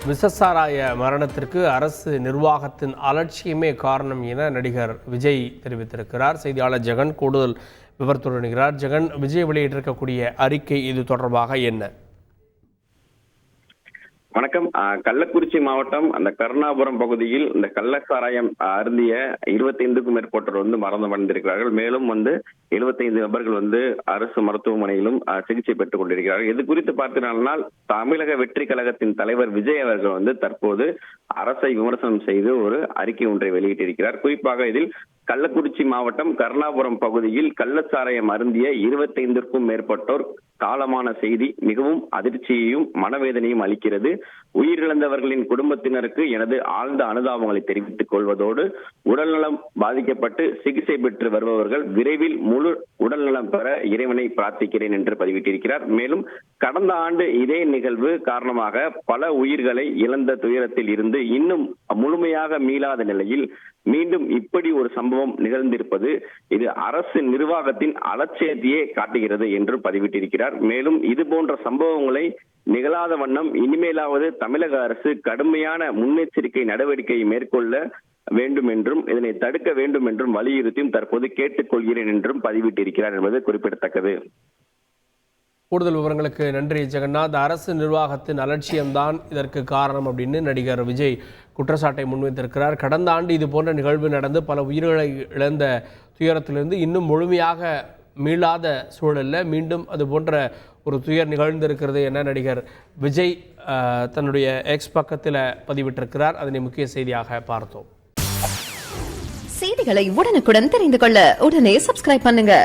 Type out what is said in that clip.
விசசாராய மரணத்திற்கு அரசு நிர்வாகத்தின் அலட்சியமே காரணம் என நடிகர் விஜய் தெரிவித்திருக்கிறார். செய்தியாளர் ஜெகன் கூடுதல் விவரத்துடன் இணைகிறார். ஜெகன், விஜய் வெளியிட்டிருக்கக்கூடிய அறிக்கை இது தொடர்பாக என்ன? வணக்கம். கள்ளக்குறிச்சி மாவட்டம் அந்த கருணாபுரம் பகுதியில் இந்த கள்ளச்சாராயம் அருந்திய 25க்கும் மேற்பட்டோர் மரணமடைந்திருக்கிறார்கள். மேலும் 75 நபர்கள் அரசு மருத்துவமனையிலும் சிகிச்சை பெற்றுக் கொண்டிருக்கிறார்கள். இது குறித்து பார்த்தீங்கன்னா தமிழக வெற்றி கழகத்தின் தலைவர் விஜய் அவர்கள் தற்போது அரசை விமர்சனம் செய்து ஒரு அறிக்கை ஒன்றை வெளியிட்டிருக்கிறார். குறிப்பாக இதில் கள்ளக்குறிச்சி மாவட்டம் கருணாபுரம் பகுதியில் கள்ளச்சாராயம் அருந்திய 25க்கும் மேற்பட்டோர் காலமான செய்தி மிகவும் அதிர்ச்சியையும் மனவேதனையும் அளிக்கிறது. உயிரிழந்தவர்களின் குடும்பத்தினருக்கு எனது ஆழ்ந்த அனுதாபங்களை தெரிவித்துக் கொள்வதோடு உடல்நலம் பாதிக்கப்பட்டு சிகிச்சை பெற்று வருபவர்கள் விரைவில் முழு உடல்நலம் பெற இறைவனை பிரார்த்திக்கிறேன் என்று பதிவிட்டிருக்கிறார். மேலும் கடந்த ஆண்டு இதே நிகழ்வு காரணமாக பல உயிர்களை இழந்த துயரத்தில் இருந்து இன்னும் முழுமையாக மீளாத நிலையில் மீண்டும் இப்படி ஒரு சம்பவம் நிகழ்ந்திருப்பது இது அரசு நிர்வாகத்தின் அலட்சியத்தையே காட்டுகிறது என்று பதிவிட்டிருக்கிறார். மேலும் இது போன்ற சம்பவங்களை நிகழாத வண்ணம் இனிமேலாவது தமிழக அரசு கடுமையான முன்னெச்சரிக்கை நடவடிக்கையை மேற்கொள்ள வேண்டும் என்றும் இதனை தடுக்க வேண்டும் என்றும் வலியுறுத்தியும் தற்போது கேட்டுக்கொள்கிறேன் என்றும் பதிவிட்டிருக்கிறார் என்பது குறிப்பிடத்தக்கது. கூடுதல் விவரங்களுக்கு நன்றி ஜெகநாத். அரசு நிர்வாகத்தின் அலட்சியம்தான் இதற்கு காரணம் அப்படின்னு நடிகர் விஜய் குற்றச்சாட்டை முன்வைத்திருக்கிறார். கடந்த ஆண்டு இது போன்ற நிகழ்வு நடந்து பல உயிர்களை இழந்த துயரத்திலிருந்து இன்னும் முழுமையாக மீளாத சூழலில் மீண்டும் அது போன்ற ஒரு துயர் நிகழ்ந்திருக்கிறது என நடிகர் விஜய் தன்னுடைய எக்ஸ் பக்கத்தில் பதிவிட்டிருக்கிறார். அதனை முக்கிய செய்தியாக பார்த்தோம். செய்திகளை உடனுக்குடன் தெரிந்து கொள்ள உடனே சப்ஸ்கிரைப் பண்ணுங்க.